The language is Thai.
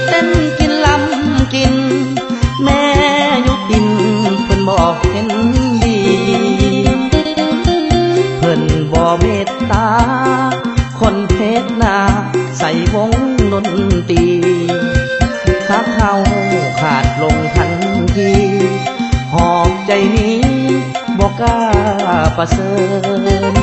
เต้นกินลำกินแม่ยุดินเพิ่นบอกเห็นดีเพิ่นบ่เมตตาคนเพชรนาใส่วงดนตรีทักเฮาขาดลงทันทีหอบใจนี้บอกกล้าประเสริญ